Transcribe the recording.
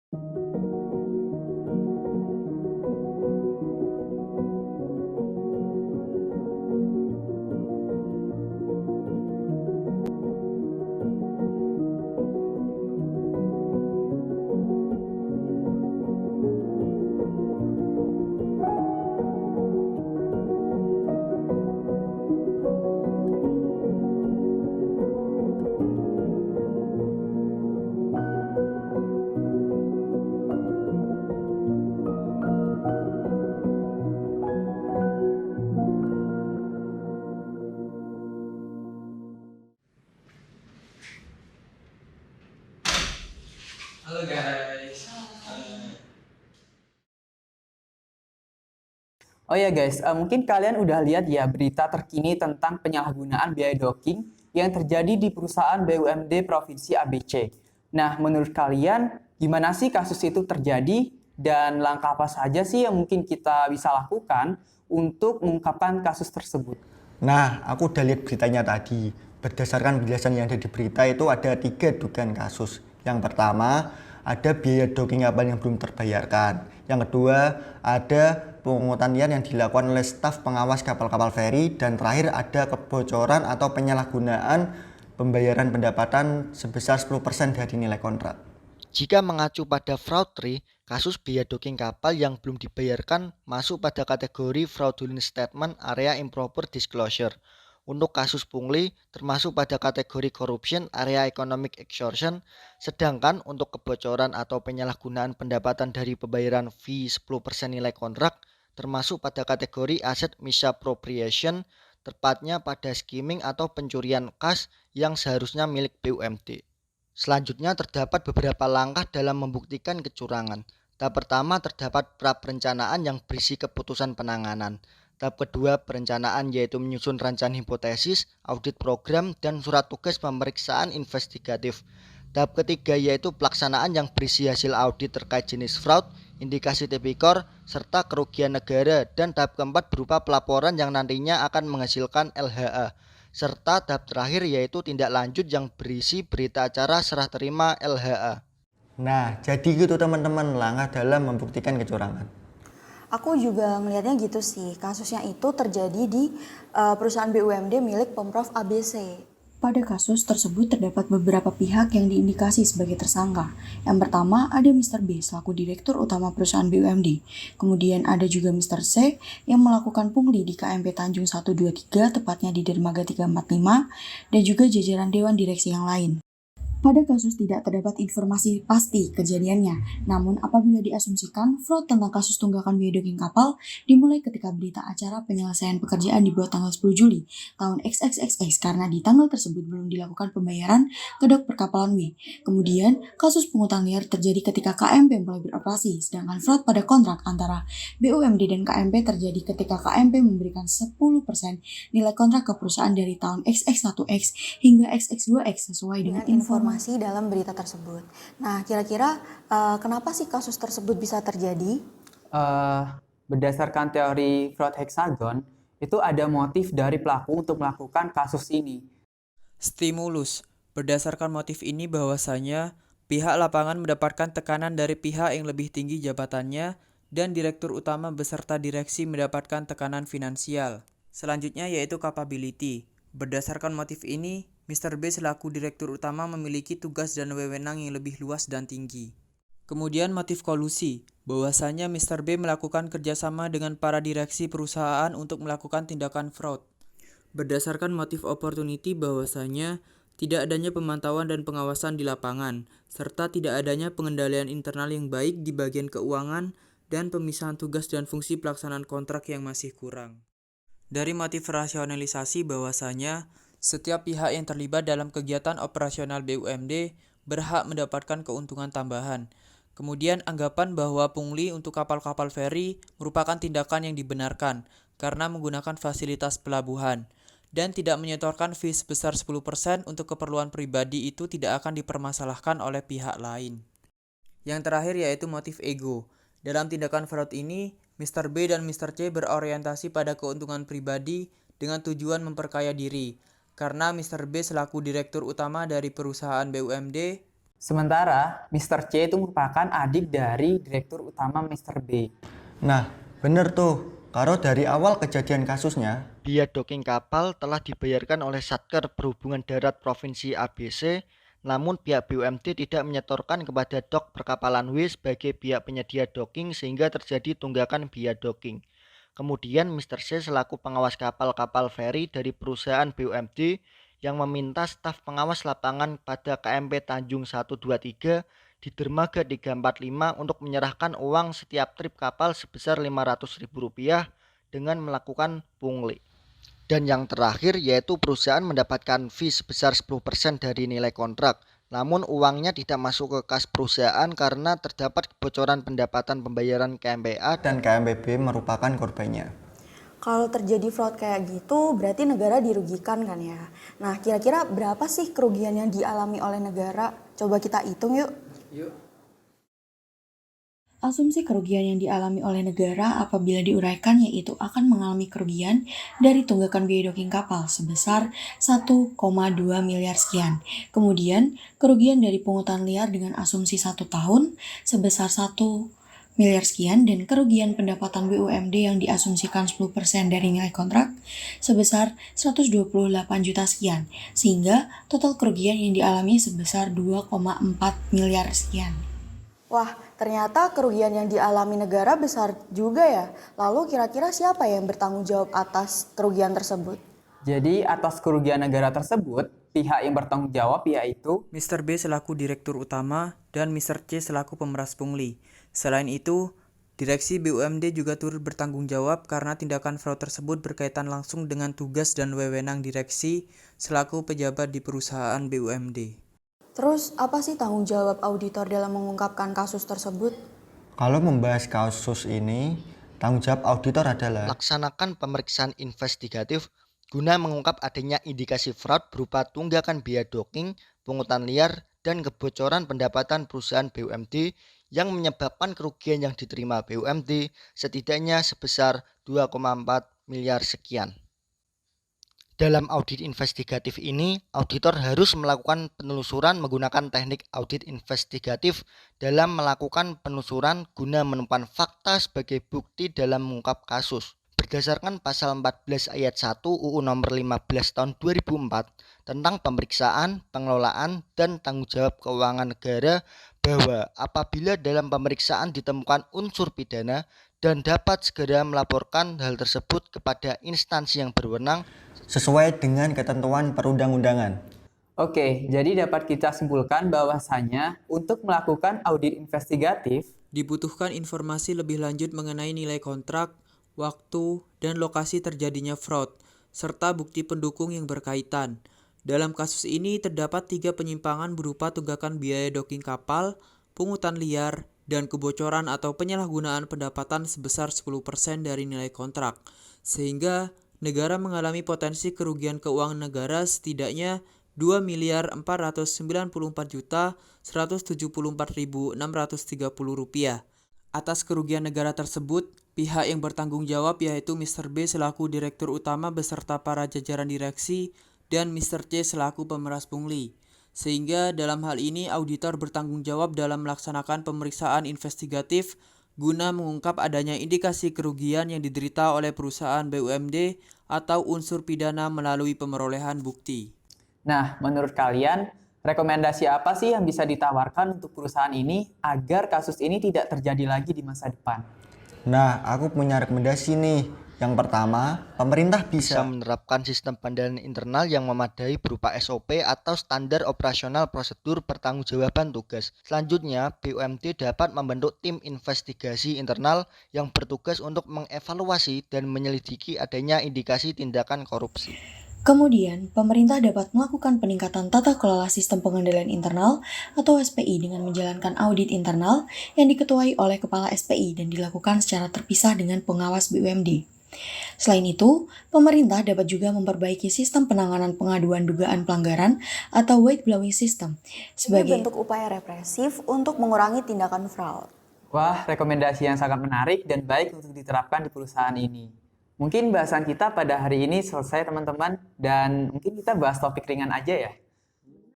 Halo guys. Oh ya guys, mungkin kalian udah lihat ya berita terkini tentang penyalahgunaan biaya docking yang terjadi di perusahaan BUMD Provinsi ABC. Nah, menurut kalian gimana sih kasus itu terjadi dan langkah apa saja sih yang mungkin kita bisa lakukan untuk mengungkapkan kasus tersebut? Nah, aku udah lihat beritanya tadi. Berdasarkan penjelasan yang ada di berita itu ada 3 dugaan kasus. Yang pertama, ada biaya docking kapal yang belum terbayarkan. Yang kedua, ada pungutan liar yang dilakukan oleh staf pengawas kapal-kapal feri. Dan terakhir ada kebocoran atau penyalahgunaan pembayaran pendapatan sebesar 10% dari nilai kontrak. Jika mengacu pada fraud, kasus biaya docking kapal yang belum dibayarkan masuk pada kategori fraudulent statement area improper disclosure. Untuk kasus pungli termasuk pada kategori corruption area economic extortion, sedangkan untuk kebocoran atau penyalahgunaan pendapatan dari pembayaran fee 10% nilai kontrak termasuk pada kategori aset misappropriation, tepatnya pada skimming atau pencurian kas yang seharusnya milik BUMD. Selanjutnya terdapat beberapa langkah dalam membuktikan kecurangan. Tahap pertama terdapat pra-perencanaan yang berisi keputusan penanganan. Tahap kedua perencanaan yaitu menyusun rancangan hipotesis, audit program, dan surat tugas pemeriksaan investigatif. Tahap ketiga yaitu pelaksanaan yang berisi hasil audit terkait jenis fraud, indikasi tipikor, serta kerugian negara. Dan tahap keempat berupa pelaporan yang nantinya akan menghasilkan LHA. Serta tahap terakhir yaitu tindak lanjut yang berisi berita acara serah terima LHA. Nah, jadi gitu teman-teman langkah dalam membuktikan kecurangan. Aku juga ngelihatnya gitu sih, kasusnya itu terjadi di perusahaan BUMD milik Pemprov ABC. Pada kasus tersebut terdapat beberapa pihak yang diindikasi sebagai tersangka. Yang pertama ada Mr. B selaku Direktur Utama perusahaan BUMD. Kemudian ada juga Mr. C yang melakukan pungli di KMP Tanjung 123 tepatnya di Dermaga 345 dan juga jajaran Dewan Direksi yang lain. Pada kasus tidak terdapat informasi pasti kejadiannya, namun apabila diasumsikan fraud tentang kasus tunggakan biaya docking kapal dimulai ketika berita acara penyelesaian pekerjaan dibuat tanggal 10 Juli tahun XXXX karena di tanggal tersebut belum dilakukan pembayaran ke dok perkapalan W. Kemudian, kasus pungutan liar terjadi ketika KMP mulai beroperasi, sedangkan fraud pada kontrak antara BUMD dan KMP terjadi ketika KMP memberikan 10% nilai kontrak ke perusahaan dari tahun XX1X hingga XX2X sesuai dengan informasi dalam berita tersebut. Nah, kira-kira kenapa sih kasus tersebut bisa terjadi? Berdasarkan teori fraud hexagon, itu ada motif dari pelaku untuk melakukan kasus ini. Stimulus. Berdasarkan motif ini bahwasanya pihak lapangan mendapatkan tekanan dari pihak yang lebih tinggi jabatannya dan direktur utama beserta direksi mendapatkan tekanan finansial. Selanjutnya yaitu capability. Berdasarkan motif ini, Mr. B selaku direktur utama memiliki tugas dan wewenang yang lebih luas dan tinggi. Kemudian motif kolusi, bahwasanya Mr. B melakukan kerjasama dengan para direksi perusahaan untuk melakukan tindakan fraud. Berdasarkan motif opportunity bahwasanya tidak adanya pemantauan dan pengawasan di lapangan, serta tidak adanya pengendalian internal yang baik di bagian keuangan dan pemisahan tugas dan fungsi pelaksanaan kontrak yang masih kurang. Dari motif rasionalisasi bahwasanya setiap pihak yang terlibat dalam kegiatan operasional BUMD berhak mendapatkan keuntungan tambahan. Kemudian anggapan bahwa pungli untuk kapal-kapal feri merupakan tindakan yang dibenarkan karena menggunakan fasilitas pelabuhan dan tidak menyetorkan fee sebesar 10% untuk keperluan pribadi itu tidak akan dipermasalahkan oleh pihak lain. Yang terakhir yaitu motif ego. Dalam tindakan fraud ini, Mr. B dan Mr. C berorientasi pada keuntungan pribadi dengan tujuan memperkaya diri. Karena Mr. B selaku direktur utama dari perusahaan BUMD Sementara Mr. C itu merupakan adik dari Direktur Utama Mr. B. Nah, bener tuh. Kalau dari awal kejadian kasusnya, Biaya docking kapal telah dibayarkan oleh Satker Perhubungan Darat Provinsi ABC, namun pihak BUMD tidak menyetorkan kepada Dok Perkapalan W sebagai pihak penyedia docking sehingga terjadi tunggakan biaya docking. Kemudian Mr. C selaku pengawas kapal-kapal feri dari perusahaan BUMD yang meminta staf pengawas lapangan pada KMP Tanjung 123 di dermaga 345 untuk menyerahkan uang setiap trip kapal sebesar Rp500.000 dengan melakukan pungli. Dan yang terakhir yaitu perusahaan mendapatkan fee sebesar 10% dari nilai kontrak. Namun uangnya tidak masuk ke kas perusahaan karena terdapat kebocoran pendapatan pembayaran KMPA dan KMPB merupakan korbannya. Kalau terjadi fraud kayak gitu, berarti negara dirugikan kan ya? Nah, kira-kira berapa sih kerugian yang dialami oleh negara? Coba kita hitung yuk. Asumsi kerugian yang dialami oleh negara apabila diuraikan yaitu akan mengalami kerugian dari tunggakan biaya docking kapal sebesar 1,2 miliar sekian. Kemudian, kerugian dari pungutan liar dengan asumsi 1 tahun sebesar 1 miliar sekian dan kerugian pendapatan BUMD yang diasumsikan 10% dari nilai kontrak sebesar 128 juta sekian. Sehingga total kerugian yang dialami sebesar 2,4 miliar sekian. Wah, ternyata kerugian yang dialami negara besar juga ya. Lalu kira-kira siapa yang bertanggung jawab atas kerugian tersebut? Jadi atas kerugian negara tersebut, pihak yang bertanggung jawab yaitu Mr. B selaku Direktur Utama dan Mr. C selaku pemeras pungli. Selain itu, Direksi BUMD juga turut bertanggung jawab karena tindakan fraud tersebut berkaitan langsung dengan tugas dan wewenang direksi selaku pejabat di perusahaan BUMD. Terus apa sih tanggung jawab auditor dalam mengungkapkan kasus tersebut? Kalau membahas kasus ini, tanggung jawab auditor adalah laksanakan pemeriksaan investigatif guna mengungkap adanya indikasi fraud berupa tunggakan biaya docking, pungutan liar, dan kebocoran pendapatan perusahaan BUMD yang menyebabkan kerugian yang diterima BUMD setidaknya sebesar 2,4 miliar sekian. Dalam audit investigatif ini, auditor harus melakukan penelusuran menggunakan teknik audit investigatif dalam melakukan penelusuran guna menemukan fakta sebagai bukti dalam mengungkap kasus. Berdasarkan pasal 14 ayat 1 UU nomor 15 tahun 2004 tentang pemeriksaan, pengelolaan, dan tanggung jawab keuangan negara bahwa apabila dalam pemeriksaan ditemukan unsur pidana dan dapat segera melaporkan hal tersebut kepada instansi yang berwenang sesuai dengan ketentuan perundang-undangan. Oke, jadi dapat kita simpulkan bahwasanya untuk melakukan audit investigatif dibutuhkan informasi lebih lanjut mengenai nilai kontrak, waktu, dan lokasi terjadinya fraud, serta bukti pendukung yang berkaitan. Dalam kasus ini terdapat 3 penyimpangan berupa tunggakan biaya docking kapal, pungutan liar, dan kebocoran atau penyalahgunaan pendapatan sebesar 10% dari nilai kontrak, sehingga negara mengalami potensi kerugian keuangan negara setidaknya Rp2.494.174.630. Atas kerugian negara tersebut, pihak yang bertanggung jawab yaitu Mr. B selaku Direktur Utama beserta para jajaran direksi dan Mr. C selaku pemeras pungli. Sehingga dalam hal ini auditor bertanggung jawab dalam melaksanakan pemeriksaan investigatif guna mengungkap adanya indikasi kerugian yang diderita oleh perusahaan BUMD atau unsur pidana melalui pemerolehan bukti. Nah, menurut kalian, rekomendasi apa sih yang bisa ditawarkan untuk perusahaan ini agar kasus ini tidak terjadi lagi di masa depan? Nah, aku punya rekomendasi nih. Yang pertama, pemerintah bisa bisa menerapkan sistem pendanaan internal yang memadai berupa SOP atau standar operasional prosedur pertanggungjawaban tugas. Selanjutnya, BUMD dapat membentuk tim investigasi internal yang bertugas untuk mengevaluasi dan menyelidiki adanya indikasi tindakan korupsi. Kemudian, pemerintah dapat melakukan peningkatan tata kelola sistem pengendalian internal atau SPI dengan menjalankan audit internal yang diketuai oleh Kepala SPI dan dilakukan secara terpisah dengan pengawas BUMD. Selain itu, pemerintah dapat juga memperbaiki sistem penanganan pengaduan dugaan pelanggaran atau whistleblowing system Sebagai bentuk upaya represif untuk mengurangi tindakan fraud. Wah, rekomendasi yang sangat menarik dan baik untuk diterapkan di perusahaan ini. Mungkin bahasan kita pada hari ini selesai teman-teman, dan mungkin kita bahas topik ringan aja ya.